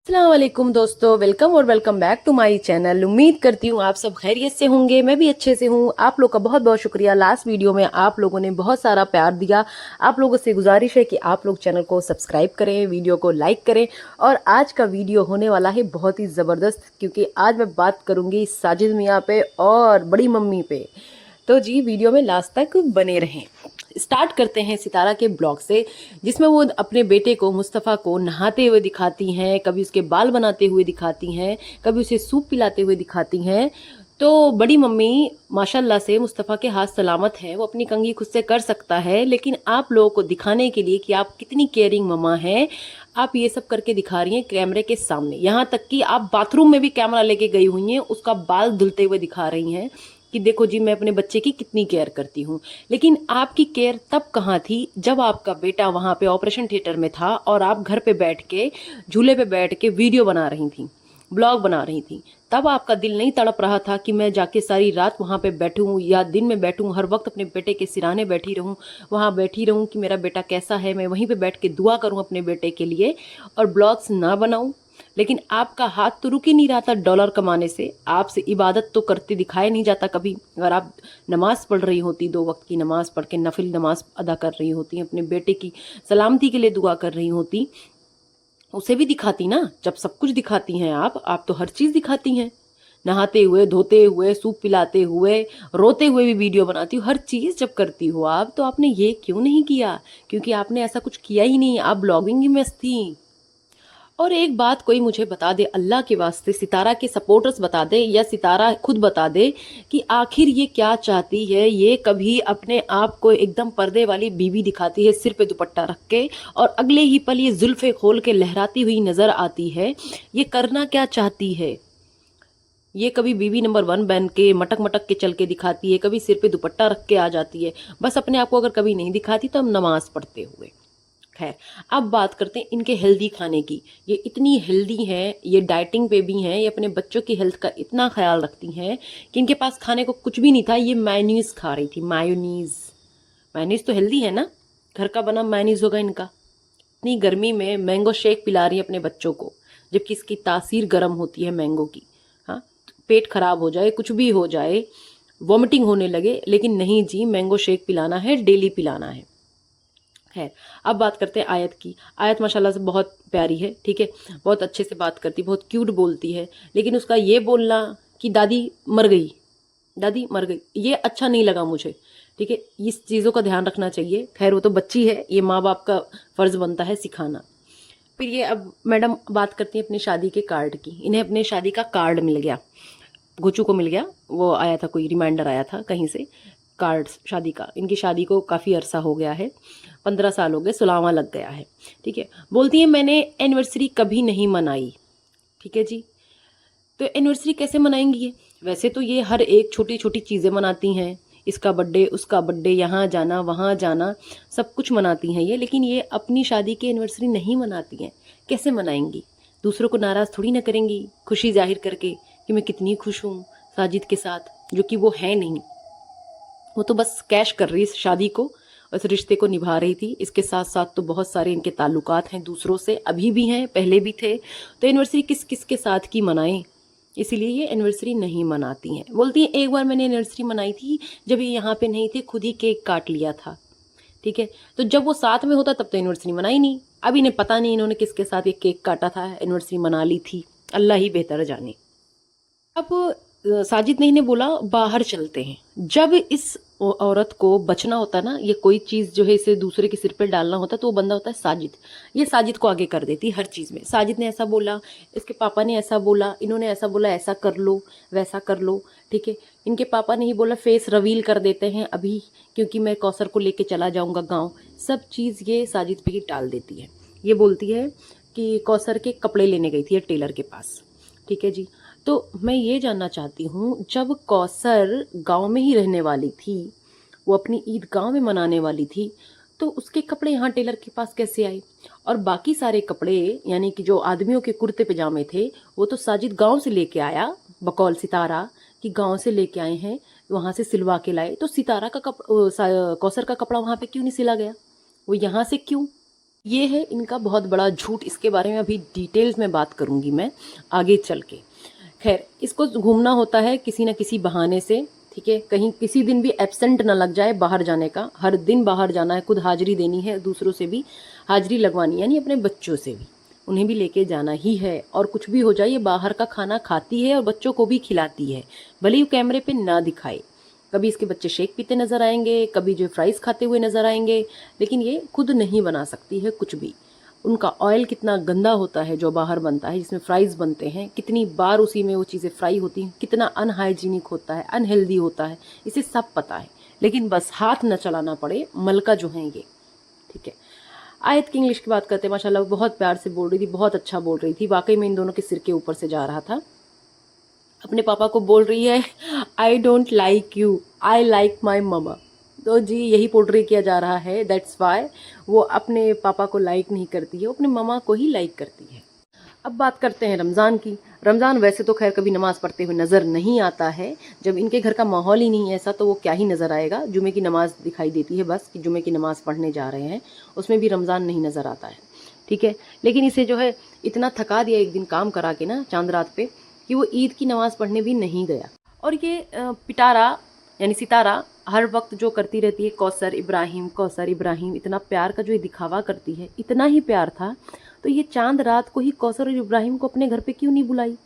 अस्सलाम वालेकुम दोस्तों, वेलकम और welcome back to my channel. उम्मीद करती हूँ आप सब खैरियत से होंगे। मैं भी अच्छे से हूँ। आप लोग का बहुत बहुत शुक्रिया। लास्ट वीडियो में आप लोगों ने बहुत सारा प्यार दिया। आप लोगों से गुजारिश है कि आप लोग चैनल को सब्सक्राइब करें, वीडियो को लाइक करें। और आज का वीडियो होने वाला है बहुत ही ज़बरदस्त, क्योंकि आज मैं बात करूँगी साजिद मियाँ पे और बड़ी मम्मी पे। तो जी वीडियो में लास्ट तक बने रहें। स्टार्ट करते हैं सितारा के ब्लॉग से, जिसमें वो अपने बेटे को मुस्तफ़ा को नहाते हुए दिखाती हैं, कभी उसके बाल बनाते हुए दिखाती हैं, कभी उसे सूप पिलाते हुए दिखाती हैं। तो बड़ी मम्मी माशाल्लाह से मुस्तफ़ा के हाथ सलामत हैं, वो अपनी कंघी खुद से कर सकता है, लेकिन आप लोगों को दिखाने के लिए कि आप कितनी केयरिंग ममा हैं, आप ये सब करके दिखा रही हैं कैमरे के सामने। यहाँ तक कि आप बाथरूम में भी कैमरा लेके गई हुई हैं, उसका बाल धुलते हुए दिखा रही हैं कि देखो जी मैं अपने बच्चे की कितनी केयर करती हूँ। लेकिन आपकी केयर तब कहाँ थी जब आपका बेटा वहाँ पे ऑपरेशन थिएटर में था और आप घर पे बैठ के झूले पे बैठ के वीडियो बना रही थी, ब्लॉग बना रही थी। तब आपका दिल नहीं तड़प रहा था कि मैं जाके सारी रात वहाँ पे बैठूँ या दिन में बैठूँ, हर वक्त अपने बेटे के सिराने बैठी रहूँ, वहाँ बैठी रहूँ कि मेरा बेटा कैसा है, मैं वहीं पे बैठ के दुआ करूँ अपने बेटे के लिए और ब्लॉग्स ना बनाऊँ। लेकिन आपका हाथ तो रुक ही नहीं रहा था डॉलर कमाने से। आपसे इबादत तो करते दिखाया नहीं जाता कभी। अगर आप नमाज पढ़ रही होती, 2 वक्त की नमाज पढ़ के नफिल नमाज अदा कर रही होती, अपने बेटे की सलामती के लिए दुआ कर रही होती, उसे भी दिखाती ना। जब सब कुछ दिखाती हैं आप तो हर चीज़ दिखाती हैं। नहाते हुए, धोते हुए, सूप पिलाते हुए, रोते हुए भी वीडियो बनाती हो, हर चीज़ जब करती हो आप, तो आपने ये क्यों नहीं किया? क्योंकि आपने ऐसा कुछ किया ही नहीं, आप ब्लॉगिंग ही में थी। और एक बात कोई मुझे बता दे अल्लाह के वास्ते, सितारा के सपोर्टर्स बता दे या सितारा खुद बता दे कि आखिर ये क्या चाहती है। ये कभी अपने आप को एकदम पर्दे वाली बीवी दिखाती है सिर पे दुपट्टा रख के, और अगले ही पल ये जुल्फे खोल के लहराती हुई नजर आती है। ये करना क्या चाहती है? ये कभी बीवी नंबर 1 बन के मटक मटक के चल के दिखाती है, कभी सिर पे दुपट्टा रख के आ जाती है। बस अपने आप को अगर कभी नहीं दिखाती तो हम नमाज पढ़ते हुए। खैर, अब बात करते हैं इनके हेल्दी खाने की। ये इतनी हेल्दी हैं, ये डाइटिंग पे भी हैं, ये अपने बच्चों की हेल्थ का इतना ख्याल रखती हैं कि इनके पास खाने को कुछ भी नहीं था। ये मायोनीज खा रही थी, मायोनीज। मायोनीज तो हेल्दी है ना, घर का बना मायोनीज होगा इनका। इतनी गर्मी में मैंगो शेक पिला रही है अपने बच्चों को, जबकि इसकी तासीर गर्म होती है मैंगो की। हाँ, पेट खराब हो जाए, कुछ भी हो जाए, वॉमिटिंग होने लगे, लेकिन नहीं जी, मैंगो शेक पिलाना है, डेली पिलाना है। खैर, अब बात करते हैं आयत की। आयत माशाल्लाह से बहुत प्यारी है, ठीक है, बहुत अच्छे से बात करती, बहुत क्यूट बोलती है। लेकिन उसका ये बोलना कि दादी मर गई, दादी मर गई, ये अच्छा नहीं लगा मुझे, ठीक है। इस चीज़ों का ध्यान रखना चाहिए। खैर, वो तो बच्ची है, ये माँ बाप का फ़र्ज़ बनता है सिखाना। फिर ये अब मैडम बात करती हैं अपनी शादी के कार्ड की। इन्हें अपने शादी का कार्ड मिल गया, गोचू को मिल गया। वो आया था, कोई रिमाइंडर आया था कहीं से, कार्ड शादी का। इनकी शादी को काफ़ी अरसा हो गया है, 15 साल हो गए, सुलावा लग गया है, ठीक है। बोलती है मैंने एनिवर्सरी कभी नहीं मनाई, ठीक है जी। तो एनिवर्सरी कैसे मनाएंगी ये? वैसे तो ये हर एक छोटी छोटी चीज़ें मनाती हैं, इसका बर्थडे, उसका बर्थडे, यहाँ जाना वहाँ जाना, सब कुछ मनाती हैं ये। लेकिन ये अपनी शादी की एनिवर्सरी नहीं मनाती हैं। कैसे मनाएंगी? दूसरों को नाराज़ थोड़ी ना करेंगी खुशी जाहिर करके कि मैं कितनी खुश हूँ साजिद के साथ, जो कि वो है नहीं। वो तो बस कैश कर रही इस शादी को, इस रिश्ते को निभा रही थी। इसके साथ साथ तो बहुत सारे इनके ताल्लुकात हैं दूसरों से, अभी भी हैं, पहले भी थे। तो एनिवर्सरी किस किस के साथ की मनाएं, इसीलिए ये एनिवर्सरी नहीं मनाती हैं। बोलती हैं एक बार मैंने एनिवर्सरी मनाई थी, जब ये यहाँ पे नहीं थे, खुद ही केक काट लिया था, ठीक है। तो जब वो साथ में होता तब तो एनिवर्सरी मनाई नहीं। अब इन्हें पता नहीं इन्होंने किसके साथ ये केक काटा था, एनिवर्सरी मना ली थी, अल्लाह ही बेहतर जाने। अब साजिद ने इन्हें बोला बाहर चलते हैं। जब इस औरत को बचना होता ना, ये कोई चीज़ जो है इसे दूसरे के सिर पे डालना होता, तो वो बंदा होता है साजिद। ये साजिद को आगे कर देती हर चीज़ में। साजिद ने ऐसा बोला, इसके पापा ने ऐसा बोला, इन्होंने ऐसा बोला, ऐसा कर लो, वैसा कर लो, ठीक है। इनके पापा ने ही बोला फेस रिवील कर देते हैं अभी, क्योंकि मैं कौसर को लेके चला जाऊँगा गाँव। सब चीज़ ये साजिद पे ही टाल देती है। ये बोलती है कि कौसर के कपड़े लेने गई थी टेलर के पास, ठीक है जी। तो मैं ये जानना चाहती हूँ, जब कौसर गांव में ही रहने वाली थी, वो अपनी ईद गांव में मनाने वाली थी, तो उसके कपड़े यहाँ टेलर के पास कैसे आए? और बाकी सारे कपड़े, यानी कि जो आदमियों के कुर्ते पजामे थे, वो तो साजिद गांव से लेके आया, बकौल सितारा कि गांव से लेके आए हैं, वहाँ से सिलवा के लाए। तो सितारा का कौसर का कपड़ा वहाँ पे क्यों नहीं सिला गया? वो यहाँ से क्यों? ये है इनका बहुत बड़ा झूठ। इसके बारे में अभी डिटेल्स में बात करूंगी मैं आगे चल के। खैर, इसको घूमना होता है किसी न किसी बहाने से, ठीक है। कहीं किसी दिन भी एब्सेंट ना लग जाए बाहर जाने का। हर दिन बाहर जाना है, खुद हाजिरी देनी है, दूसरों से भी हाजिरी लगवानी है, यानी अपने बच्चों से भी उन्हें भी लेके जाना ही है। और कुछ भी हो जाए ये बाहर का खाना खाती है और बच्चों को भी खिलाती है, भले ही कैमरे पे ना दिखाए। कभी इसके बच्चे शेक पीते नजर आएंगे, कभी जो फ्राइज खाते हुए नजर आएंगे, लेकिन ये खुद नहीं बना सकती है कुछ भी। उनका ऑयल कितना गंदा होता है जो बाहर बनता है, जिसमें फ्राइज बनते हैं, कितनी बार उसी में वो चीज़ें फ्राई होती हैं, कितना अनहाइजीनिक होता है, अनहेल्दी होता है, इसे सब पता है। लेकिन बस हाथ न चलाना पड़े, मलका जो हैं ये, ठीक है। आयत की इंग्लिश की बात करते हैं, माशाल्लाह बहुत प्यार से बोल रही थी, बहुत अच्छा बोल रही थी। वाकई में इन दोनों के सिर के ऊपर से जा रहा था। अपने पापा को बोल रही है I don't like you, I like my mama. तो जी यही पोर्ट्रे किया जा रहा है, दैट्स वाई वो अपने पापा को लाइक नहीं करती है, वो अपने ममा को ही लाइक करती है। अब बात करते हैं रमज़ान की। रमज़ान वैसे तो खैर कभी नमाज़ पढ़ते हुए नज़र नहीं आता है। जब इनके घर का माहौल ही नहीं है ऐसा, तो वो क्या ही नज़र आएगा। जुमे की नमाज़ दिखाई देती है बस, कि जुमे की नमाज़ पढ़ने जा रहे हैं, उसमें भी रमज़ान नहीं नज़र आता है, ठीक है। लेकिन इसे जो है इतना थका दिया एक दिन काम करा के ना चांद रात पे, कि वो ईद की नमाज़ पढ़ने भी नहीं गया। और ये पिटारा यानी सितारा हर वक्त जो करती रहती है कौसर इब्राहिम, कौसर इब्राहिम, इतना प्यार का जो ये दिखावा करती है, इतना ही प्यार था तो ये चांद रात को ही कौसर और इब्राहिम को अपने घर पे क्यों नहीं बुलाई?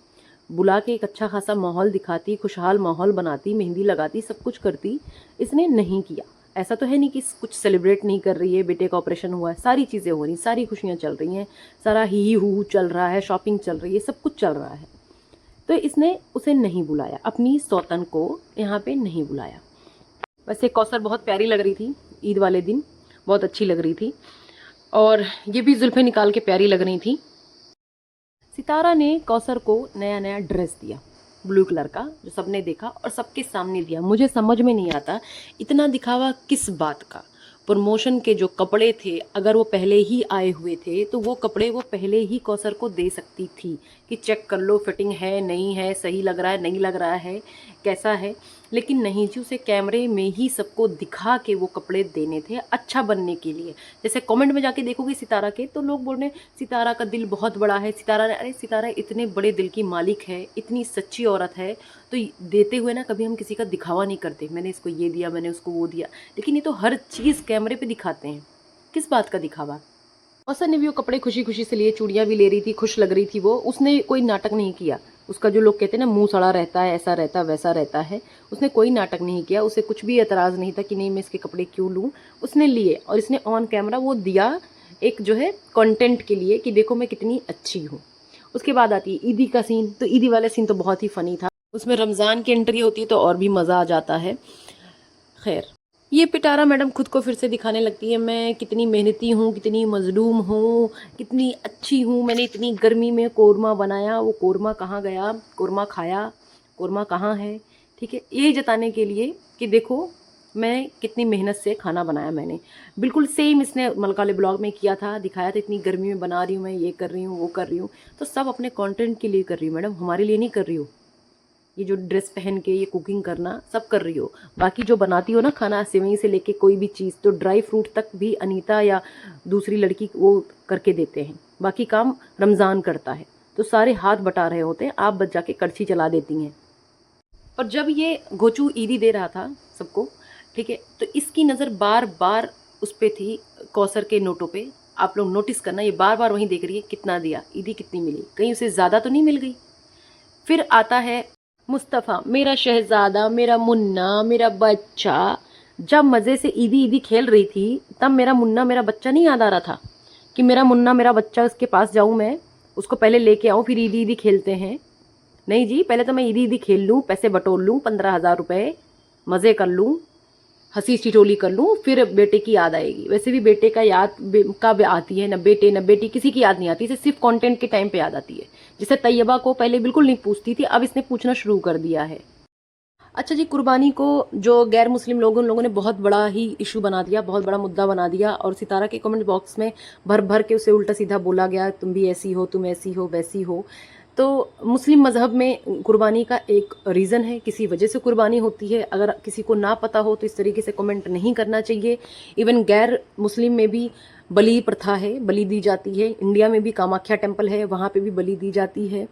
बुला के एक अच्छा खासा माहौल दिखाती, खुशहाल माहौल बनाती, मेहंदी लगाती, सब कुछ करती। इसने नहीं किया। ऐसा तो है नहीं कि कुछ सेलिब्रेट नहीं कर रही है, बेटे का ऑपरेशन हुआ है, सारी चीज़ें हो रही, सारी खुशियाँ चल रही हैं, सारा ही हू चल रहा है, शॉपिंग चल रही है, सब कुछ चल रहा है, तो इसने उसे नहीं बुलाया, अपनी सौतन को यहाँ पे नहीं बुलाया। वैसे कौसर बहुत प्यारी लग रही थी ईद वाले दिन, बहुत अच्छी लग रही थी, और ये भी जुल्फे निकाल के प्यारी लग रही थी। सितारा ने कौसर को नया नया ड्रेस दिया ब्लू कलर का, जो सबने देखा और सबके सामने दिया। मुझे समझ में नहीं आता इतना दिखावा किस बात का। प्रमोशन के जो कपड़े थे, अगर वो पहले ही आए हुए थे तो वो कपड़े वो पहले ही कौसर को दे सकती थी कि चेक कर लो, फिटिंग है नहीं है, सही लग रहा है नहीं लग रहा है, कैसा है। लेकिन नहीं जी, उसे कैमरे में ही सबको दिखा के वो कपड़े देने थे अच्छा बनने के लिए। जैसे कमेंट में जाके देखोगे सितारा के, तो लोग बोल रहे हैं सितारा का दिल बहुत बड़ा है, सितारा ने, अरे सितारा इतने बड़े दिल की मालिक है, इतनी सच्ची औरत है, तो देते हुए ना कभी हम किसी का दिखावा नहीं करते, मैंने इसको ये दिया, मैंने उसको वो दिया। लेकिन ये तो हर चीज़ कैमरे पे दिखाते हैं, किस बात का दिखावा। औसर ने भी वो कपड़े खुशी खुशी से लिए, चूड़ियाँ भी ले रही थी, खुश लग रही थी वो, उसने कोई नाटक नहीं किया। उसका जो लोग कहते हैं ना मुंह सड़ा रहता है, ऐसा रहता वैसा रहता है, उसने कोई नाटक नहीं किया। उसे कुछ भी एतराज़ नहीं था कि नहीं मैं इसके कपड़े क्यों लूँ। उसने लिए और इसने ऑन कैमरा वो दिया एक जो है कंटेंट के लिए कि देखो मैं कितनी अच्छी हूँ। उसके बाद आती है ईदी का सीन, तो ईदी वाला सीन तो बहुत ही फ़नी था, उसमें रमज़ान की एंट्री होती है तो और भी मज़ा आ जाता है। खैर, ये पिटारा मैडम खुद को फिर से दिखाने लगती है, मैं कितनी मेहनती हूँ, कितनी मजलूम हूँ, कितनी अच्छी हूँ, मैंने इतनी गर्मी में कोरमा बनाया, वो कोरमा कहाँ गया, कोरमा खाया, कोरमा कहाँ है, ठीक है। ये जताने के लिए कि देखो मैं कितनी मेहनत से खाना बनाया मैंने। बिल्कुल सेम इसने मलकाले ब्लॉग में किया था, दिखाया था इतनी गर्मी में बना रही हूँ मैं, ये कर रही हूँ वो कर रही हूँ। तो सब अपने कंटेंट के लिए कर रही हूँ मैडम, हमारे लिए नहीं कर रही हूँ। ये जो ड्रेस पहन के ये कुकिंग करना सब कर रही हो, बाकी जो बनाती हो ना खाना, सेवई से लेके कोई भी चीज़, तो ड्राई फ्रूट तक भी अनीता या दूसरी लड़की वो करके देते हैं, बाकी काम रमज़ान करता है। तो सारे हाथ बटा रहे होते हैं, आप बच जाके कड़छी चला देती हैं। और जब ये घोचू ईदी दे रहा था सबको, ठीक है, तो इसकी नज़र बार बार उस पर थी, कौसर के नोटों पे। आप लोग नोटिस करना, ये बार बार वहीं देख रही है कितना दिया, ईदी कितनी मिली, कहीं उसे ज़्यादा तो नहीं मिल गई। फिर आता है मुस्तफ़ा, मेरा शहजादा, मेरा मुन्ना, मेरा बच्चा। जब मज़े से ईदी ईदी खेल रही थी, तब मेरा मुन्ना मेरा बच्चा नहीं याद आ रहा था कि मेरा मुन्ना मेरा बच्चा, उसके पास जाऊँ मैं, उसको पहले लेके आऊँ फिर ईदी ईदी खेलते हैं। नहीं जी, पहले तो मैं ईदी ईदी खेल लूँ, पैसे बटोर लूँ, 15,000 रुपये मज़े कर लूँ, हंसी ठिठोली कर लूँ, फिर बेटे की याद आएगी। वैसे भी बेटे का याद कब आती है, न बेटे न बेटी, किसी की याद नहीं आती, इसे सिर्फ कंटेंट के टाइम पे याद आती है। जिसे तैयबा को पहले बिल्कुल नहीं पूछती थी, अब इसने पूछना शुरू कर दिया है। अच्छा जी, कुर्बानी को जो गैर मुस्लिम लोग, उन लोगों ने बहुत बड़ा ही इशू बना दिया, बहुत बड़ा मुद्दा बना दिया, और सितारा के कमेंट बॉक्स में भर भर के उसे उल्टा सीधा बोला गया, तुम भी ऐसी हो, तुम ऐसी हो, वैसी हो। तो मुस्लिम मज़हब में कुर्बानी का एक रीज़न है, किसी वजह से कुर्बानी होती है। अगर किसी को ना पता हो तो इस तरीके से कमेंट नहीं करना चाहिए। इवन गैर मुस्लिम में भी बलि प्रथा है, बलि दी जाती है। इंडिया में भी कामाख्या टेम्पल है, वहाँ पे भी बलि दी जाती है।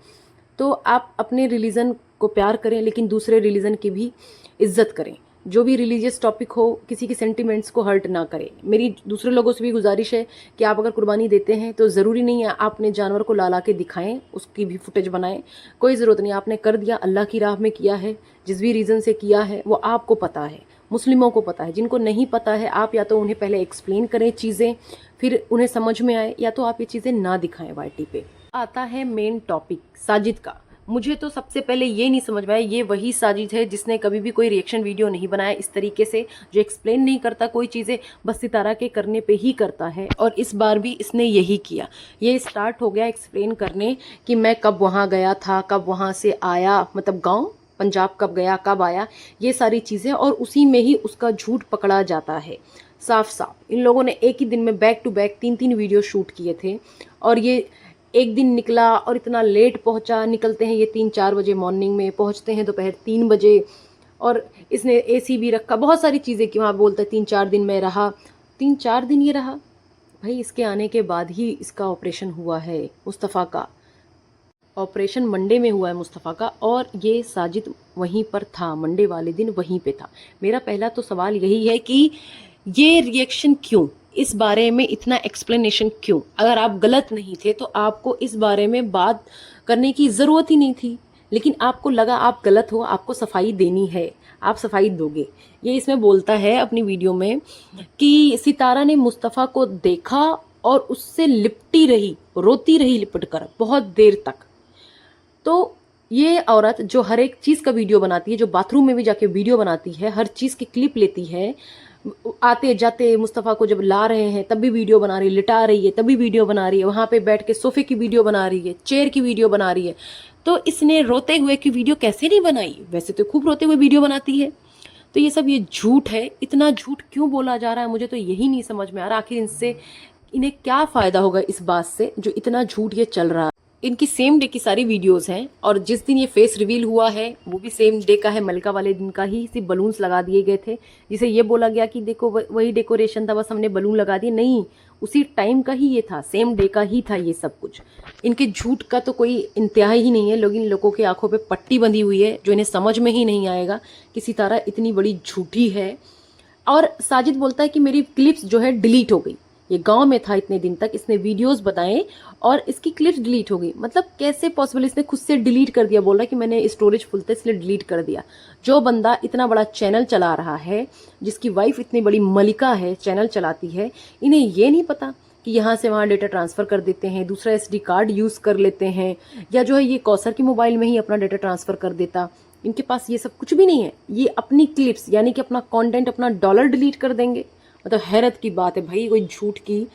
तो आप अपने रिलीजन को प्यार करें, लेकिन दूसरे रिलीजन की भी इज्जत करें। जो भी रिलीजियस टॉपिक हो, किसी के सेंटिमेंट्स को हर्ट ना करें। मेरी दूसरे लोगों से भी गुजारिश है कि आप अगर कुर्बानी देते हैं तो ज़रूरी नहीं है आप अपने जानवर को ला के दिखाएं, उसकी भी फुटेज बनाएं। कोई ज़रूरत नहीं, आपने कर दिया, अल्लाह की राह में किया है, जिस भी रीज़न से किया है वो आपको पता है, मुस्लिमों को पता है। जिनको नहीं पता है आप या तो उन्हें पहले एक्सप्लेन करें चीज़ें, फिर उन्हें समझ में आए, या तो आप ये चीज़ें ना दिखाएं वाईटी पे। आता है मेन टॉपिक साजिद का। मुझे तो सबसे पहले ये नहीं समझ में आया, ये वही साजिद है जिसने कभी भी कोई रिएक्शन वीडियो नहीं बनाया इस तरीके से, जो एक्सप्लेन नहीं करता कोई चीज़ें, बस सितारा के करने पे ही करता है। और इस बार भी इसने यही किया। ये स्टार्ट हो गया एक्सप्लेन करने कि मैं कब वहाँ गया था, कब वहाँ से आया, मतलब गाँव पंजाब कब गया, कब आया, ये सारी चीज़ें, और उसी में ही उसका झूठ पकड़ा जाता है साफ साफ। इन लोगों ने एक ही दिन में back to back 3-3 video shoot किए थे, और ये एक दिन निकला और इतना लेट पहुंचा। निकलते हैं ये 3-4 बजे मॉर्निंग में, पहुंचते हैं दोपहर 3 बजे, और इसने एसी भी रखा, बहुत सारी चीज़ें कि वहाँ बोलता है 3-4 दिन में रहा। 3-4 दिन ये रहा भाई, इसके आने के बाद ही इसका ऑपरेशन हुआ है। मुस्तफ़ा का ऑपरेशन मंडे में हुआ है मुस्तफ़ा का, और ये साजिद वहीं पर था, मंडे वाले दिन वहीं पे था। मेरा पहला तो सवाल यही है कि ये रिएक्शन क्यों, इस बारे में इतना एक्सप्लेनेशन क्यों? अगर आप गलत नहीं थे तो आपको इस बारे में बात करने की ज़रूरत ही नहीं थी, लेकिन आपको लगा आप गलत हो, आपको सफाई देनी है, आप सफाई दोगे। ये इसमें बोलता है अपनी वीडियो में कि सितारा ने मुस्तफ़ा को देखा और उससे लिपटी रही, रोती रही लिपट कर बहुत देर तक। तो ये औरत जो हर एक चीज़ का वीडियो बनाती है, जो बाथरूम में भी जाके वीडियो बनाती है, हर चीज़ की क्लिप लेती है, आते जाते मुस्तफ़ा को जब ला रहे हैं तब भी वीडियो बना रही है, लिटा रही है तब भी वीडियो बना रही है, वहाँ पे बैठ के सोफे की वीडियो बना रही है, चेयर की वीडियो बना रही है। तो इसने रोते हुए की वीडियो कैसे नहीं बनाई? वैसे तो खूब रोते हुए वीडियो बनाती है। तो ये सब ये झूठ है। इतना झूठ क्यों बोला जा रहा है, मुझे तो यही नहीं समझ में आ रहा। आखिर इन्हें क्या फ़ायदा होगा इस बात से जो इतना झूठ ये चल रहा है। इनकी सेम डे की सारी वीडियोस हैं, और जिस दिन ये फेस रिवील हुआ है वो भी सेम डे का है, मलका वाले दिन का ही। सिर्फ बलून्स लगा दिए गए थे, जिसे ये बोला गया कि देखो वही डेकोरेशन था, बस हमने बलून लगा दिए। नहीं, उसी टाइम का ही ये था, सेम डे का ही था ये सब कुछ। इनके झूठ का तो कोई इंतहा ही नहीं है। लोग, इन लोगों की आंखों पे पट्टी बंधी हुई है, जो इन्हें समझ में ही नहीं आएगा कि सितारा इतनी बड़ी झूठी है। और साजिद बोलता है कि मेरी क्लिप्स जो है डिलीट हो गई। ये गांव में था इतने दिन तक, इसने वीडियोस बताए और इसकी क्लिप्स डिलीट हो गई। मतलब कैसे पॉसिबल? इसने खुद से डिलीट कर दिया, बोल रहा है कि मैंने स्टोरेज फुल था इसलिए डिलीट कर दिया। जो बंदा इतना बड़ा चैनल चला रहा है, जिसकी वाइफ इतनी बड़ी मलिका है, चैनल चलाती है, इन्हें ये नहीं पता कि यहाँ से वहाँ डेटा ट्रांसफ़र कर देते हैं, दूसरा SD कार्ड यूज़ कर लेते हैं, या जो है ये कौसर की मोबाइल में ही अपना डेटा ट्रांसफ़र कर देता। इनके पास ये सब कुछ भी नहीं है। ये अपनी क्लिप्स यानी कि अपना कंटेंट, अपना डॉलर डिलीट कर देंगे। मतलब हैरत की बात है भाई, कोई झूठ की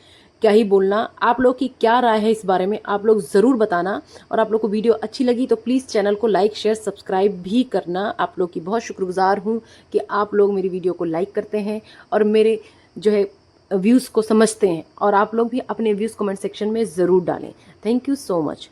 क्या ही बोलना। आप लोग की क्या राय है इस बारे में, आप लोग ज़रूर बताना। और आप लोग को वीडियो अच्छी लगी तो प्लीज़ चैनल को लाइक शेयर सब्सक्राइब भी करना। आप लोग की बहुत शुक्रगुजार हूँ कि आप लोग मेरी वीडियो को लाइक करते हैं और मेरे जो है व्यूज़ को समझते हैं, और आप लोग भी अपने व्यूज़ कमेंट सेक्शन में ज़रूर डालें। Thank you so much.